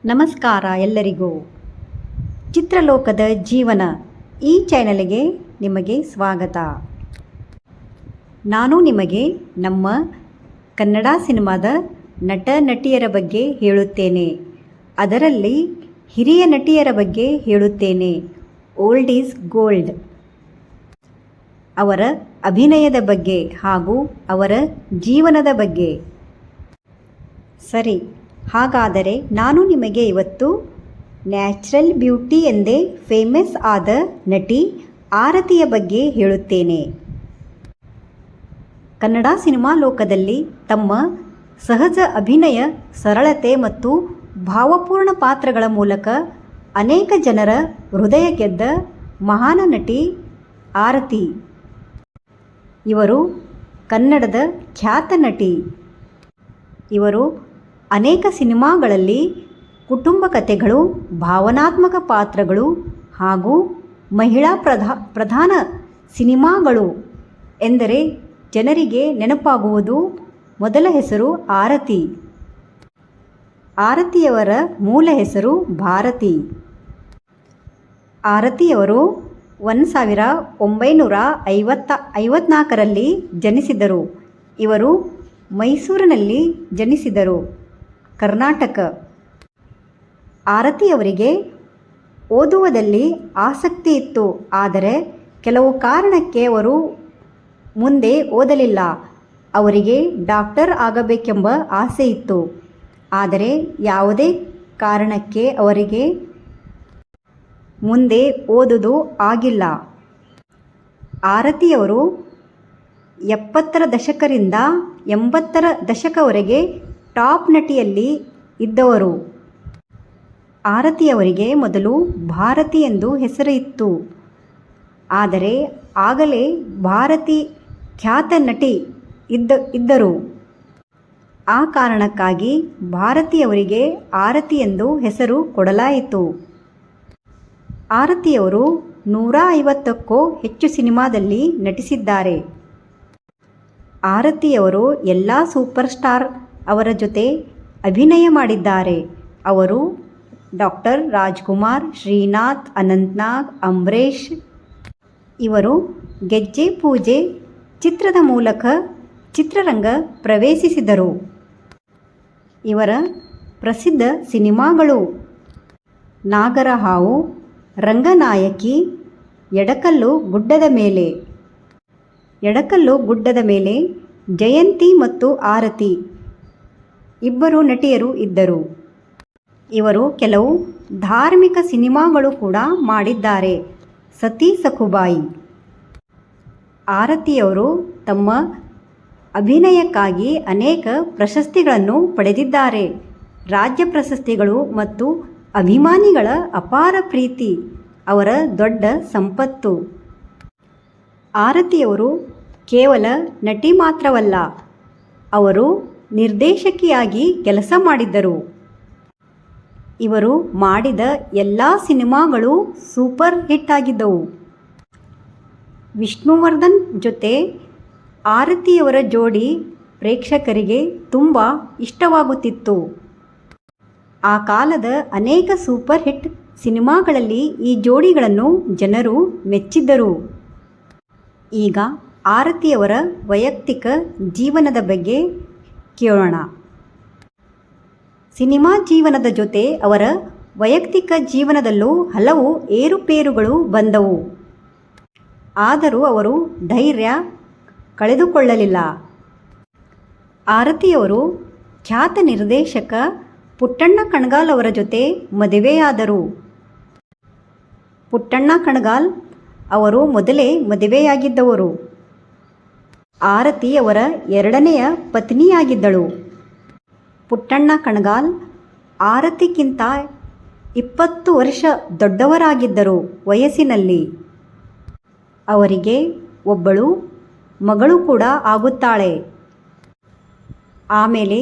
ನಮಸ್ಕಾರ ಎಲ್ಲರಿಗೂ. ಚಿತ್ರಲೋಕದ ಜೀವನ ಈ ಚಾನೆಲ್ಗೆ ನಿಮಗೆ ಸ್ವಾಗತ. ನಾನು ನಿಮಗೆ ನಮ್ಮ ಕನ್ನಡ ಸಿನಿಮಾದ ನಟ ನಟಿಯರ ಬಗ್ಗೆ ಹೇಳುತ್ತೇನೆ. ಅದರಲ್ಲಿ ಹಿರಿಯ ನಟಿಯರ ಬಗ್ಗೆ ಹೇಳುತ್ತೇನೆ. Old is gold. ಅವರ ಅಭಿನಯದ ಬಗ್ಗೆ ಹಾಗೂ ಅವರ ಜೀವನದ ಬಗ್ಗೆ. ಸರಿ, ಹಾಗಾದರೆ ನಾನು ನಿಮಗೆ ಇವತ್ತು ನ್ಯಾಚುರಲ್ ಬ್ಯೂಟಿ ಎಂದೇ ಫೇಮಸ್ ಆದ ನಟಿ ಆರತಿಯ ಬಗ್ಗೆ ಹೇಳುತ್ತೇನೆ. ಕನ್ನಡ ಸಿನಿಮಾ ಲೋಕದಲ್ಲಿ ತಮ್ಮ ಸಹಜ ಅಭಿನಯ, ಸರಳತೆ ಮತ್ತು ಭಾವಪೂರ್ಣ ಪಾತ್ರಗಳ ಮೂಲಕ ಅನೇಕ ಜನರ ಹೃದಯ ಗೆದ್ದ ಮಹಾನ್ ನಟಿ ಆರತಿ. ಇವರು ಕನ್ನಡದ ಖ್ಯಾತ ನಟಿ. ಇವರು ಅನೇಕ ಸಿನಿಮಾಗಳಲ್ಲಿ ಕುಟುಂಬ ಕಥೆಗಳು, ಭಾವನಾತ್ಮಕ ಪಾತ್ರಗಳು ಹಾಗೂ ಮಹಿಳಾ ಪ್ರಧಾನ ಸಿನಿಮಾಗಳು ಎಂದರೆ ಜನರಿಗೆ ನೆನಪಾಗುವುದು ಮೊದಲ ಹೆಸರು ಆರತಿ. ಆರತಿಯವರ ಮೂಲ ಹೆಸರು ಭಾರತಿ. ಆರತಿಯವರು 1954ರಲ್ಲಿ ಜನಿಸಿದರು. ಇವರು ಮೈಸೂರಿನಲ್ಲಿ ಜನಿಸಿದರು, ಕರ್ನಾಟಕ. ಆರತಿಯವರಿಗೆ ಓದುವುದಲ್ಲಿ ಆಸಕ್ತಿ ಇತ್ತು. ಆದರೆ ಕೆಲವು ಕಾರಣಕ್ಕೆ ಅವರು ಮುಂದೆ ಓದಲಿಲ್ಲ. ಅವರಿಗೆ ಡಾಕ್ಟರ್ ಆಗಬೇಕೆಂಬ ಆಸೆ ಇತ್ತು. ಆದರೆ ಯಾವುದೇ ಕಾರಣಕ್ಕೆ ಅವರಿಗೆ ಮುಂದೆ ಓದುವುದು ಆಗಿಲ್ಲ. ಆರತಿಯವರು 70ರ ದಶಕದಿಂದ 80ರ ದಶಕವರೆಗೆ ಟಾಪ್ ನಟಿಯಲ್ಲಿ ಇದ್ದವರು. ಆರತಿಯವರಿಗೆ ಮೊದಲು ಭಾರತಿ ಎಂದು ಹೆಸರು ಇತ್ತು. ಆದರೆ ಆಗಲೇ ಭಾರತಿ ಖ್ಯಾತ ನಟಿ ಇದ್ದರು. ಆ ಕಾರಣಕ್ಕಾಗಿ ಭಾರತಿಯವರಿಗೆ ಆರತಿ ಎಂದು ಹೆಸರು ಕೊಡಲಾಯಿತು. ಆರತಿಯವರು 150ಕ್ಕೂ ಹೆಚ್ಚು ಸಿನಿಮಾದಲ್ಲಿ ನಟಿಸಿದ್ದಾರೆ. ಆರತಿಯವರು ಎಲ್ಲ ಸೂಪರ್ ಸ್ಟಾರ್ ಅವರ ಜೊತೆ ಅಭಿನಯ ಮಾಡಿದ್ದಾರೆ. ಅವರು ಡಾಕ್ಟರ್ ರಾಜ್ಕುಮಾರ್, ಶ್ರೀನಾಥ್, ಅನಂತ್ನಾಗ್, ಅಂಬರೀಷ್. ಇವರು ಗೆಜ್ಜೆ ಪೂಜೆ ಚಿತ್ರದ ಮೂಲಕ ಚಿತ್ರರಂಗ ಪ್ರವೇಶಿಸಿದರು. ಇವರ ಪ್ರಸಿದ್ಧ ಸಿನಿಮಾಗಳು ನಾಗರಹಾವು, ರಂಗನಾಯಕಿ, ಎಡಕಲ್ಲು ಗುಡ್ಡದ ಮೇಲೆ, ಜಯಂತಿ ಮತ್ತು ಆರತಿ ಇಬ್ಬರು ನಟಿಯರು ಇದ್ದರು. ಇವರು ಕೆಲವು ಧಾರ್ಮಿಕ ಸಿನಿಮಾಗಳು ಕೂಡ ಮಾಡಿದ್ದಾರೆ. ಸತಿ ಸಖುಬಾಯಿ. ಆರತಿಯವರು ತಮ್ಮ ಅಭಿನಯಕ್ಕಾಗಿ ಅನೇಕ ಪ್ರಶಸ್ತಿಗಳನ್ನು ಪಡೆದಿದ್ದಾರೆ. ರಾಜ್ಯ ಪ್ರಶಸ್ತಿಗಳು ಮತ್ತು ಅಭಿಮಾನಿಗಳ ಅಪಾರ ಪ್ರೀತಿ ಅವರ ದೊಡ್ಡ ಸಂಪತ್ತು. ಆರತಿಯವರು ಕೇವಲ ನಟಿ ಮಾತ್ರವಲ್ಲ, ಅವರು ನಿರ್ದೇಶಕಿಯಾಗಿ ಕೆಲಸ ಮಾಡಿದ್ದರು. ಇವರು ಮಾಡಿದ ಎಲ್ಲ ಸಿನಿಮಾಗಳು ಸೂಪರ್ ಹಿಟ್ ಆಗಿದ್ದವು. ವಿಷ್ಣುವರ್ಧನ್ ಜೊತೆ ಆರತಿಯವರ ಜೋಡಿ ಪ್ರೇಕ್ಷಕರಿಗೆ ತುಂಬ ಇಷ್ಟವಾಗುತ್ತಿತ್ತು. ಆ ಕಾಲದ ಅನೇಕ ಸೂಪರ್ ಹಿಟ್ ಸಿನಿಮಾಗಳಲ್ಲಿ ಈ ಜೋಡಿಗಳನ್ನು ಜನರು ಮೆಚ್ಚಿದ್ದರು. ಈಗ ಆರತಿಯವರ ವೈಯಕ್ತಿಕ ಜೀವನದ ಬಗ್ಗೆ ಕೇಳೋಣ. ಸಿನಿಮಾ ಜೀವನದ ಜೊತೆ ಅವರ ವೈಯಕ್ತಿಕ ಜೀವನದಲ್ಲೂ ಹಲವು ಏರುಪೇರುಗಳು ಬಂದವು. ಆದರೂ ಅವರು ಧೈರ್ಯ ಕಳೆದುಕೊಳ್ಳಲಿಲ್ಲ. ಆರತಿಯವರು ಖ್ಯಾತ ನಿರ್ದೇಶಕ ಪುಟ್ಟಣ್ಣ ಕಣಗಾಲ್ ಅವರ ಜೊತೆ ಮದುವೆಯಾದರು. ಪುಟ್ಟಣ್ಣ ಕಣಗಾಲ್ ಅವರು ಮೊದಲೇ ಮದುವೆಯಾಗಿದ್ದವರು. ಆರತಿ ಅವರ ಎರಡನೆಯ ಪತ್ನಿಯಾಗಿದ್ದಳು. ಪುಟ್ಟಣ್ಣ ಕಣಗಾಲ್ ಆರತಿಗಿಂತ 20 ವರ್ಷ ದೊಡ್ಡವರಾಗಿದ್ದರು ವಯಸ್ಸಿನಲ್ಲಿ. ಅವರಿಗೆ ಒಬ್ಬಳು ಮಗಳು ಕೂಡ ಆಗುತ್ತಾಳೆ. ಆಮೇಲೆ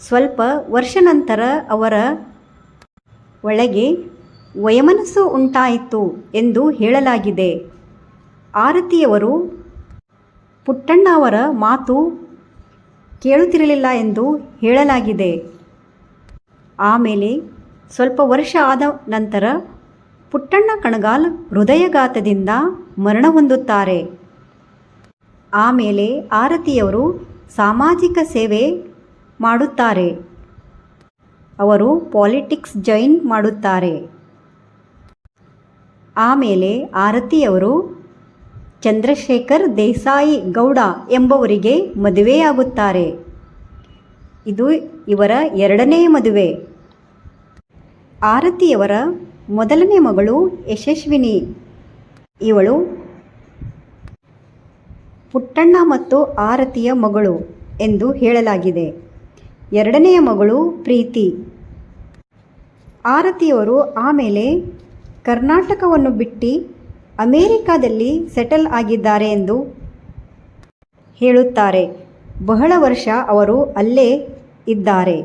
ಸ್ವಲ್ಪ ವರ್ಷ ನಂತರ ಅವರ ಒಳಗೆ ವಯಮನಸ್ಸು ಉಂಟಾಯಿತು ಎಂದು ಹೇಳಲಾಗಿದೆ. ಆರತಿಯವರು ಪುಟ್ಟಣ್ಣ ಅವರ ಮಾತು ಕೇಳುತ್ತಿರಲಿಲ್ಲ ಎಂದು ಹೇಳಲಾಗಿದೆ. ಆಮೇಲೆ ಸ್ವಲ್ಪ ವರ್ಷ ಆದ ನಂತರ ಪುಟ್ಟಣ್ಣ ಕಣಗಾಲ್ ಹೃದಯಘಾತದಿಂದ ಮರಣ ಹೊಂದುತ್ತಾರೆ. ಆಮೇಲೆ ಆರತಿಯವರು ಸಾಮಾಜಿಕ ಸೇವೆ ಮಾಡುತ್ತಾರೆ. ಅವರು ಪಾಲಿಟಿಕ್ಸ್ ಜಾಯಿನ್ ಮಾಡುತ್ತಾರೆ. ಆಮೇಲೆ ಆರತಿಯವರು ಚಂದ್ರಶೇಖರ್ ದೇಸಾಯಿ ಗೌಡ ಎಂಬವರಿಗೆ ಮದುವೆಯಾಗುತ್ತಾರೆ. ಇದು ಇವರ ಎರಡನೇ ಮದುವೆ. ಆರತಿಯವರ ಮೊದಲನೇ ಮಗಳು ಯಶಸ್ವಿನಿ. ಇವಳು ಪುಟ್ಟಣ್ಣ ಮತ್ತು ಆರತಿಯ ಮಗಳು ಎಂದು ಹೇಳಲಾಗಿದೆ. ಎರಡನೆಯ ಮಗಳು ಪ್ರೀತಿ. ಆರತಿಯವರು ಆಮೇಲೆ ಕರ್ನಾಟಕವನ್ನು ಬಿಟ್ಟು ಅಮೇರಿಕಾದಲ್ಲಿ ಸೆಟಲ್ ಆಗಿದ್ದಾರೆ ಎಂದು ಹೇಳುತ್ತಾರೆ. ಬಹಳ ವರ್ಷ ಅವರು ಅಲ್ಲೇ ಇದ್ದಾರೆ.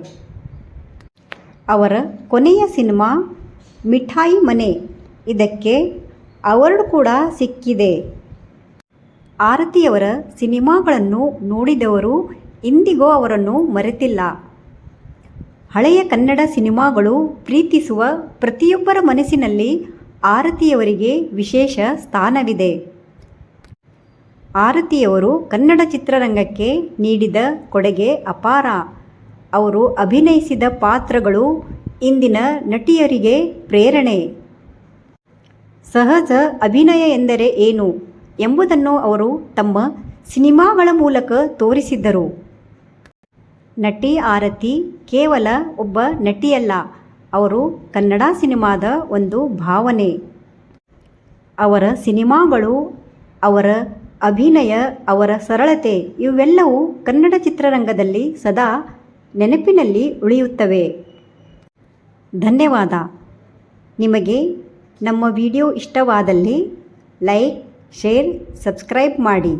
ಅವರ ಕೊನೆಯ ಸಿನಿಮಾ ಮಿಠಾಯಿ ಮನೆ. ಇದಕ್ಕೆ ಅವಾರ್ಡ್ ಕೂಡ ಸಿಕ್ಕಿದೆ. ಆರತಿಯವರ ಸಿನಿಮಾಗಳನ್ನು ನೋಡಿದವರು ಇಂದಿಗೂ ಅವರನ್ನು ಮರೆತಿಲ್ಲ. ಹಳೆಯ ಕನ್ನಡ ಸಿನಿಮಾಗಳು ಪ್ರೀತಿಸುವ ಪ್ರತಿಯೊಬ್ಬರ ಮನಸ್ಸಿನಲ್ಲಿ ಆರತಿಯವರಿಗೆ ವಿಶೇಷ ಸ್ಥಾನವಿದೆ. ಆರತಿಯವರು ಕನ್ನಡ ಚಿತ್ರರಂಗಕ್ಕೆ ನೀಡಿದ ಕೊಡುಗೆ ಅಪಾರ. ಅವರು ಅಭಿನಯಿಸಿದ ಪಾತ್ರಗಳು ಇಂದಿನ ನಟಿಯರಿಗೆ ಪ್ರೇರಣೆ. ಸಹಜ ಅಭಿನಯ ಎಂದರೆ ಏನು ಎಂಬುದನ್ನು ಅವರು ತಮ್ಮ ಸಿನಿಮಾಗಳ ಮೂಲಕ ತೋರಿಸಿದ್ದರು. ನಟಿ ಆರತಿ ಕೇವಲ ಒಬ್ಬ ನಟಿಯಲ್ಲ, ಅವರು ಕನ್ನಡ ಸಿನಿಮಾದ ಒಂದು ಭಾವನೆ. ಅವರ ಸಿನಿಮಾಗಳು, ಅವರ ಅಭಿನಯ, ಅವರ ಸರಳತೆ ಇವೆಲ್ಲವೂ ಕನ್ನಡ ಚಿತ್ರರಂಗದಲ್ಲಿ ಸದಾ ನೆನಪಿನಲ್ಲಿ ಉಳಿಯುತ್ತವೆ. ಧನ್ಯವಾದ. ನಿಮಗೆ ನಮ್ಮ ವಿಡಿಯೋ ಇಷ್ಟವಾದಲ್ಲಿ ಲೈಕ್, ಶೇರ್, ಸಬ್ಸ್ಕ್ರೈಬ್ ಮಾಡಿ.